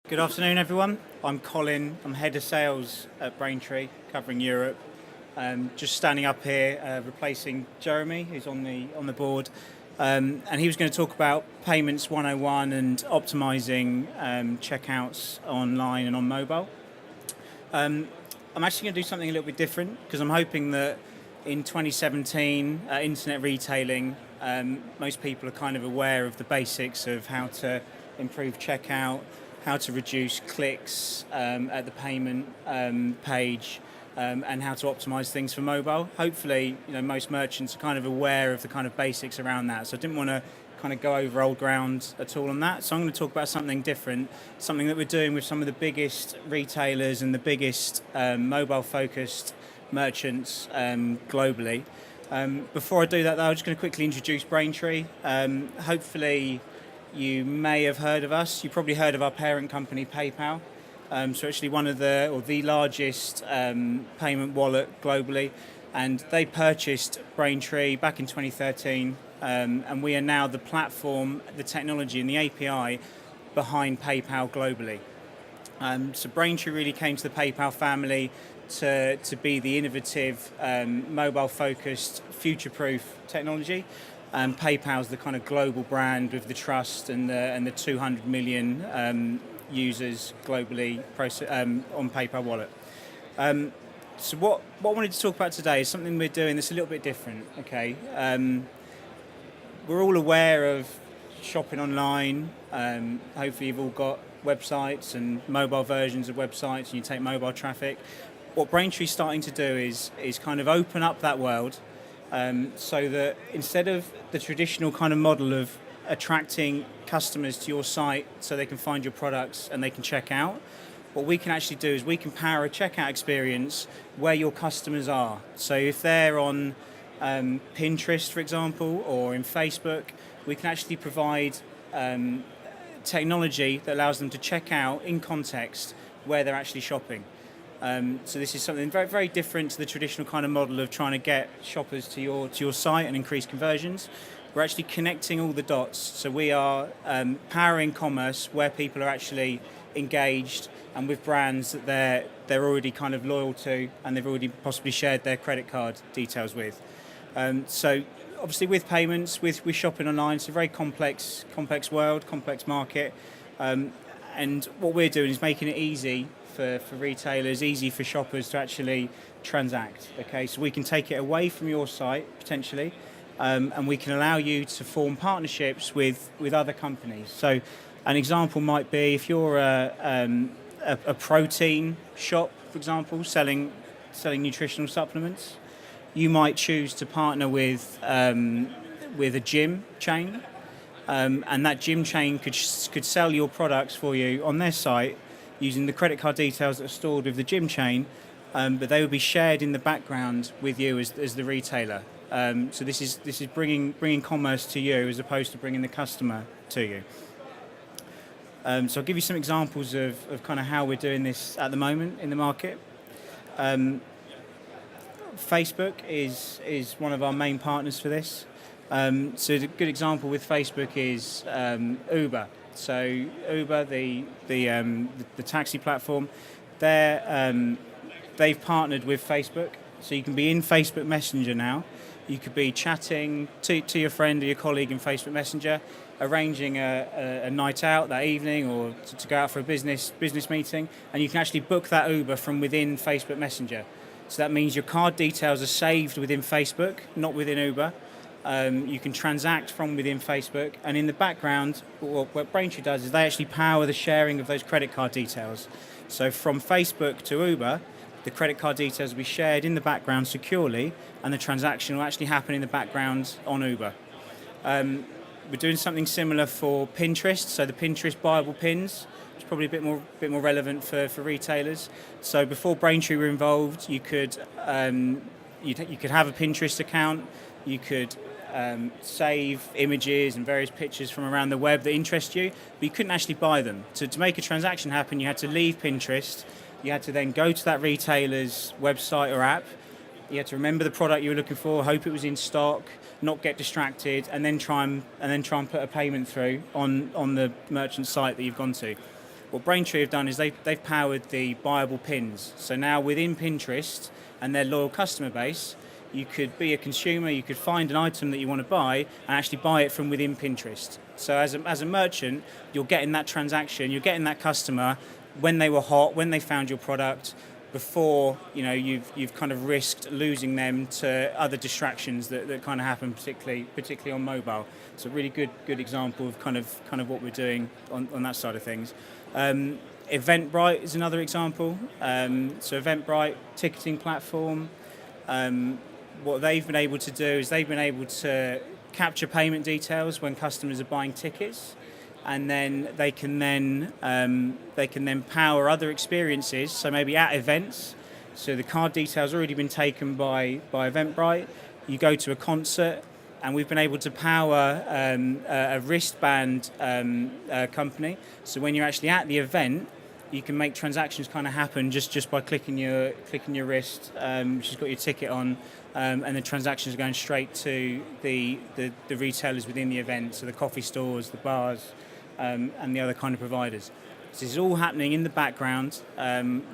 Good afternoon, everyone. I'm Colin. I'm head of sales at Braintree, covering Europe. Just standing up here, replacing Jeremey, who's on the board, and he was going to talk about payments 101 and optimizing checkouts online and on mobile. I'm actually going to do something a little bit different because I'm hoping that in 2017, internet retailing, most people are kind of aware of the basics of how to improve checkout, how to reduce clicks at the payment page, and how to optimize things for mobile. Hopefully, most merchants are kind of aware of the kind of basics around that. So I didn't want to kind of go over old ground at all on that. So I'm going to talk about something different, something that we're doing with some of the biggest retailers and the biggest mobile-focused merchants globally. Before I do that, though, I'm just going to quickly introduce Braintree. Hopefully, you may have heard of us. You probably heard of our parent company, PayPal. So actually one of the largest payment wallet globally. And they purchased Braintree back in 2013. And we are now the platform, the technology and the API behind PayPal globally. So Braintree really came to the PayPal family to be the innovative, mobile-focused, future-proof technology. PayPal's the kind of global brand with the trust and the 200 million users globally on PayPal Wallet. So what I wanted to talk about today is something we're doing that's a little bit different. Okay, we're all aware of shopping online. Hopefully, you've all got websites and mobile versions of websites, and you take mobile traffic. What Braintree's starting to do is kind of open up that world. So that instead of the traditional kind of model of attracting customers to your site so they can find your products and they can check out, what we can actually do is we can power a checkout experience where your customers are. So if they're on Pinterest, for example, or in Facebook, we can actually provide technology that allows them to check out in context where they're actually shopping. So this is something very, very different to the traditional kind of model of trying to get shoppers to your site and increase conversions. We're actually connecting all the dots. So we are powering commerce where people are actually engaged and with brands that they're already kind of loyal to and they've already possibly shared their credit card details with. So obviously with payments, with shopping online, it's a very complex world, complex market. And what we're doing is making it easy for retailers, easy for shoppers to actually transact. Okay, so we can take it away from your site potentially, and we can allow you to form partnerships with other companies. So an example might be if you're a protein shop, for example, selling nutritional supplements, you might choose to partner with a gym chain, and that gym chain could sell your products for you on their site using the credit card details that are stored with the gym chain, but they would be shared in the background with you as the retailer. So this is bringing commerce to you as opposed to bringing the customer to you. So I'll give you some examples of kind of how we're doing this at the moment in the market. Facebook is one of our main partners for this. So a good example with Facebook is Uber. So Uber, the taxi platform, they've partnered with Facebook. So you can be in Facebook Messenger now. You could be chatting to your friend or your colleague in Facebook Messenger, arranging a night out that evening or to go out for a business meeting, and you can actually book that Uber from within Facebook Messenger. So that means your card details are saved within Facebook, not within Uber. You can transact from within Facebook, and in the background, what Braintree does is they actually power the sharing of those credit card details. So from Facebook to Uber, the credit card details will be shared in the background securely, and the transaction will actually happen in the background on Uber. We're doing something similar for Pinterest, so the Pinterest Buyable Pins, which is probably a bit more relevant for retailers. So before Braintree were involved, you could have a Pinterest account, you could save images and various pictures from around the web that interest you, but you couldn't actually buy them. So to make a transaction happen, you had to leave Pinterest, you had to then go to that retailer's website or app, you had to remember the product you were looking for, hope it was in stock, not get distracted, and then try and put a payment through on the merchant site that you've gone to. What Braintree have done is they've powered the Buyable Pins. So now within Pinterest and their loyal customer base, you could be a consumer, you could find an item that you want to buy and actually buy it from within Pinterest. So as a merchant, you're getting that transaction, you're getting that customer when they were hot, when they found your product, before you've kind of risked losing them to other distractions that kind of happen, particularly on mobile. It's a really good example of kind of what we're doing on that side of things. Eventbrite is another example. So Eventbrite, ticketing platform. What they've been able to do is they've been able to capture payment details when customers are buying tickets, and then they can then power other experiences. So maybe at events, so the card details already been taken by Eventbrite. You go to a concert, and we've been able to power a wristband company. So when you're actually at the event, you can make transactions kind of happen just by clicking your wrist, which has got your ticket on, and the transactions are going straight to the retailers within the event, so the coffee stores, the bars, and the other kind of providers. So this is all happening in the background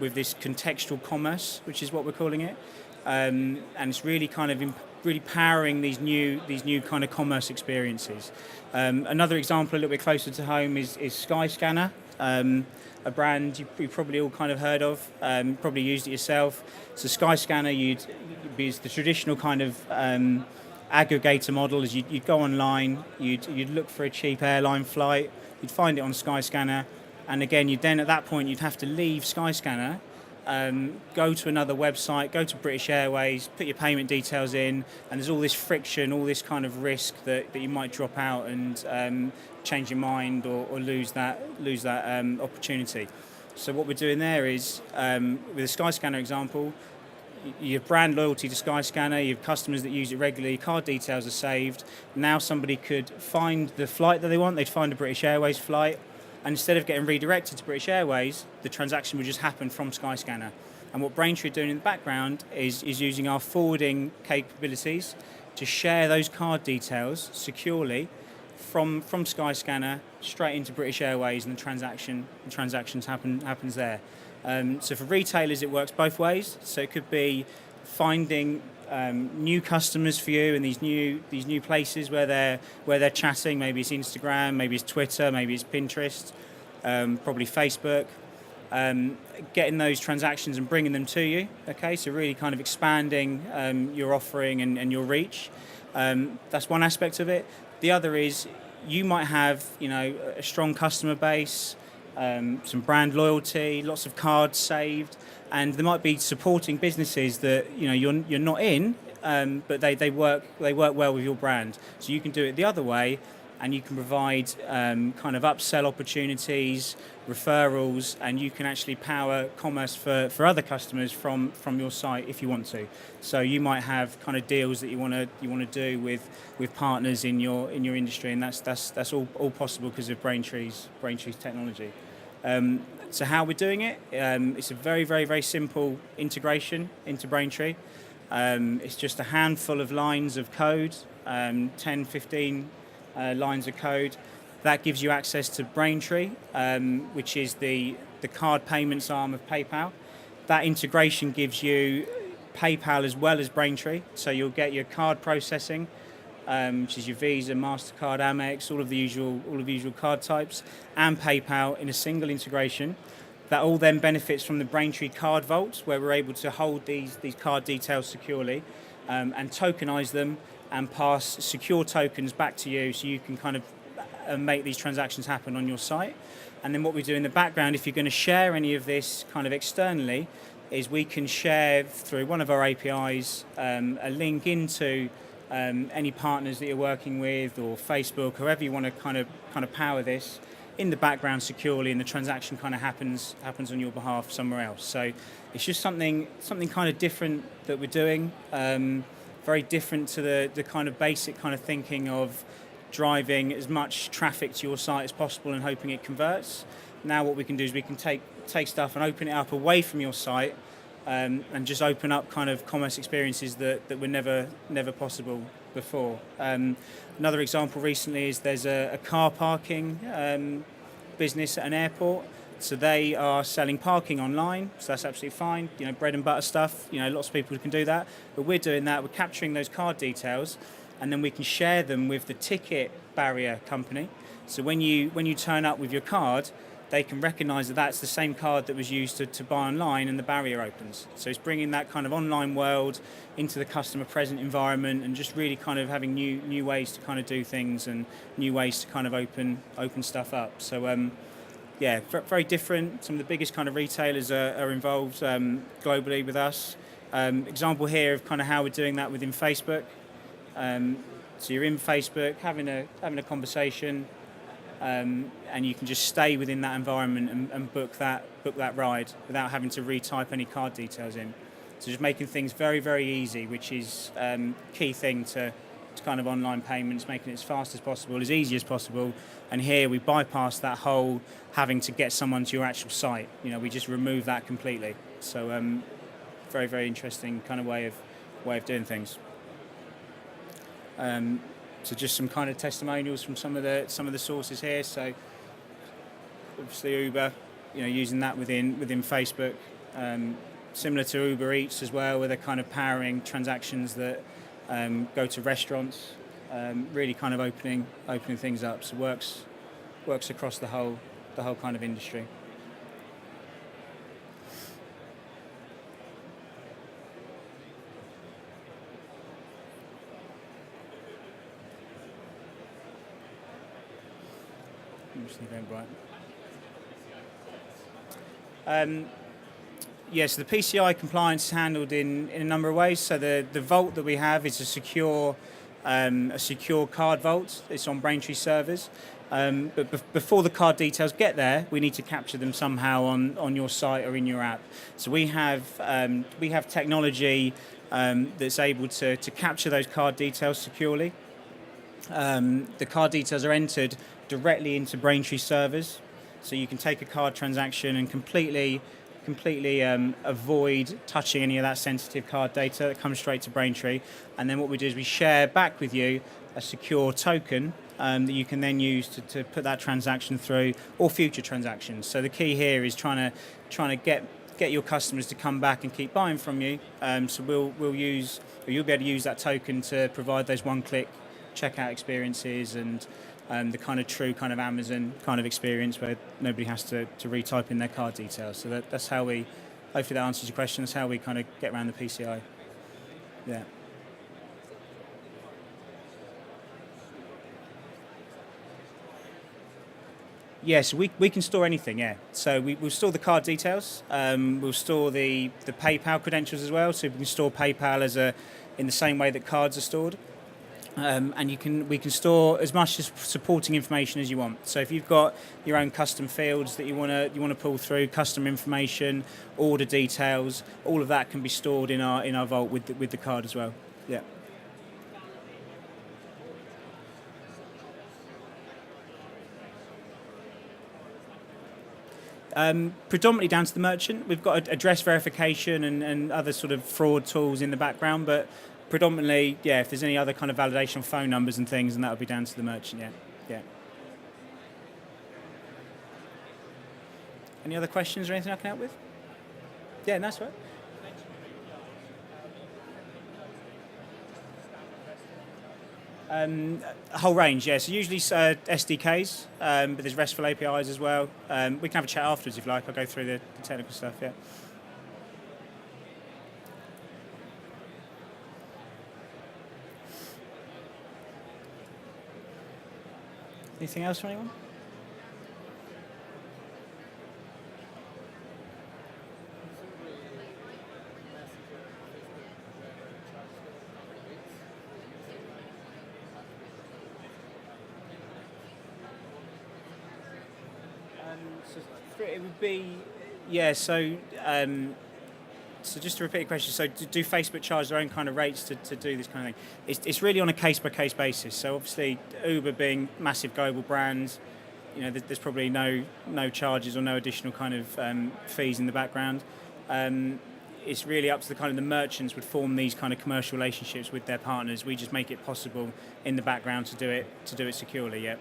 with this contextual commerce, which is what we're calling it, and it's really kind of really powering these new kind of commerce experiences. Another example a little bit closer to home is Skyscanner, a brand you probably all kind of heard of, probably used it yourself. So Skyscanner, you'd use the traditional kind of aggregator model, is you'd go online, you'd look for a cheap airline flight, you'd find it on Skyscanner, and again, at that point you'd have to leave Skyscanner, go to another website, go to British Airways, put your payment details in, and there's all this friction, all this kind of risk that you might drop out and change your mind or lose that opportunity. So what we're doing there is, with the Skyscanner example, you have brand loyalty to Skyscanner, you have customers that use it regularly, card details are saved. Now somebody could find the flight that they want, they'd find a British Airways flight, and instead of getting redirected to British Airways, the transaction would just happen from Skyscanner. And what Braintree are doing in the background is using our forwarding capabilities to share those card details securely from Skyscanner straight into British Airways, and the transactions happens there. So for retailers, it works both ways. So it could be finding new customers for you in these new places where they're chatting. Maybe it's Instagram, maybe it's Twitter, maybe it's Pinterest, probably Facebook. Getting those transactions and bringing them to you. Okay, so really kind of expanding your offering and your reach. That's one aspect of it. The other is you might have a strong customer base, some brand loyalty, lots of cards saved, and there might be supporting businesses that you're not in, but they work well with your brand. So you can do it the other way, and you can provide kind of upsell opportunities, referrals, and you can actually power commerce for other customers from your site if you want to. So you might have kind of deals that you want to do with partners in your industry, and that's all possible because of Braintree's technology. So how we're doing it, it's a very, very, very simple integration into Braintree. It's just a handful of lines of code, 10, 15 lines of code. That gives you access to Braintree, which is the card payments arm of PayPal. That integration gives you PayPal as well as Braintree, so you'll get your card processing, which is your Visa, MasterCard, Amex, all of the usual card types, and PayPal in a single integration. That all then benefits from the Braintree card vault, where we're able to hold these card details securely and tokenize them and pass secure tokens back to you, so you can kind of make these transactions happen on your site. And then what we do in the background, if you're going to share any of this kind of externally, is we can share through one of our APIs a link into any partners that you're working with, or Facebook, whoever you want to kind of power this in the background securely, and the transaction kind of happens on your behalf somewhere else. So it's just something kind of different that we're doing, very different to the kind of basic kind of thinking of driving as much traffic to your site as possible and hoping it converts. Now what we can do is we can take stuff and open it up away from your site, and just open up kind of commerce experiences that were never possible before. Another example recently is there's a car parking business at an airport. So they are selling parking online, so that's absolutely fine. Bread and butter stuff. Lots of people can do that, but we're doing that. We're capturing those card details, and then we can share them with the ticket barrier company. So when you turn up with your card, they can recognise that that's the same card that was used to buy online, and the barrier opens. So it's bringing that kind of online world into the customer present environment, and just really kind of having new ways to kind of do things, and new ways to kind of open stuff up. So very different. Some of the biggest kind of retailers are involved globally with us. Example here of kind of how we're doing that within Facebook. So you're in Facebook having a conversation. And you can just stay within that environment and book that ride without having to retype any card details in. So just making things very, very easy, which is key thing to kind of online payments, making it as fast as possible, as easy as possible. And here we bypass that whole having to get someone to your actual site. We just remove that completely. So very, very interesting kind of way of doing things. So just some kind of testimonials from some of the sources here. So obviously Uber, using that within Facebook, similar to Uber Eats as well, where they're kind of powering transactions that go to restaurants, really kind of opening things up. So works across the whole kind of industry. Eventbrite. So the PCI compliance is handled in a number of ways. So the vault that we have is a secure card vault. It's on Braintree servers. But before the card details get there, we need to capture them somehow on your site or in your app. So we have technology that's able to capture those card details securely. The card details are entered directly into Braintree servers, so you can take a card transaction and completely avoid touching any of that sensitive card data. That comes straight to Braintree, and then what we do is we share back with you a secure token that you can then use to put that transaction through, or future transactions. So the key here is trying to get your customers to come back and keep buying from you. So you'll be able to use that token to provide those one-click checkout experiences and the kind of true kind of Amazon kind of experience where nobody has to retype in their card details. So that's how we, hopefully that answers your question, that's how we kind of get around the PCI. Yeah. Yes, we can store anything, yeah. So we'll store the card details, we'll store the PayPal credentials as well, so we can store PayPal in the same way that cards are stored. And we can store as much as supporting information as you want. So if you've got your own custom fields that you want to pull through, custom information, order details, all of that can be stored in our vault with the card as well. Yeah. Predominantly down to the merchant. We've got address verification and other sort of fraud tools in the background, but predominantly, yeah, if there's any other kind of validation of phone numbers and things, then that would be down to the merchant, yeah. Any other questions or anything I can help with? Yeah, that's right. A whole range, yeah. So usually SDKs, but there's RESTful APIs as well. We can have a chat afterwards if you like. I'll go through the technical stuff, yeah. Anything else from anyone? So it would be, yeah. So just to repeat the question, so do Facebook charge their own kind of rates to do this kind of thing? It's really on a case-by-case basis. So obviously, Uber being massive global brands, there's probably no charges or no additional kind of fees in the background. It's really up to the merchants would form these kind of commercial relationships with their partners. We just make it possible in the background to do it securely. Yeah.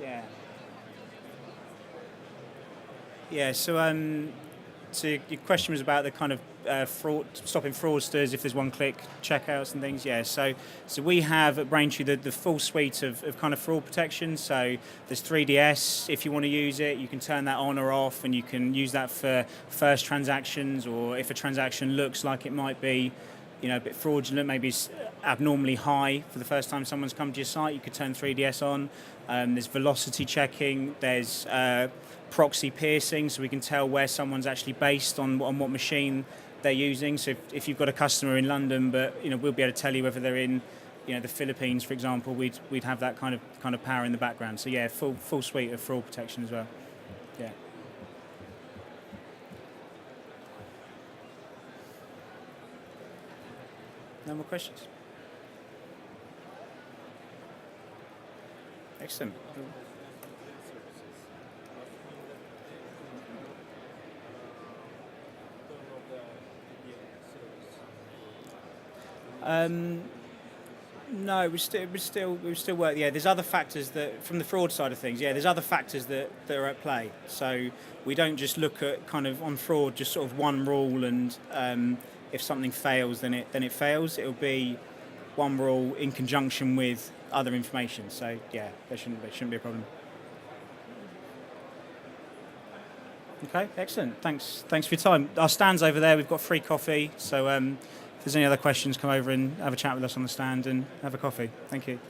Yeah. Yeah. So your question was about the kind of fraud, stopping fraudsters if there's one-click checkouts and things. Yeah, so we have at Braintree the full suite of kind of fraud protection. So there's 3DS. If you want to use it, you can turn that on or off, and you can use that for first transactions, or if a transaction looks like it might be, a bit fraudulent, maybe abnormally high for the first time someone's come to your site, you could turn 3DS on. There's velocity checking. There's proxy piercing, so we can tell where someone's actually based on what machine they're using. So if you've got a customer in London, but we'll be able to tell you whether they're in the Philippines, for example, we'd have that kind of power in the background. So yeah, full suite of fraud protection as well. Yeah. No more questions? Excellent. No, we still work. Yeah, there's other factors that, from the fraud side of things. Yeah, there's other factors that are at play. So we don't just look at kind of on fraud just sort of one rule, and if something fails, then it fails. It'll be one rule in conjunction with other information. So yeah, there shouldn't be a problem. Okay, excellent. Thanks for your time. Our stand's over there. We've got free coffee. So if there's any other questions, come over and have a chat with us on the stand and have a coffee. Thank you.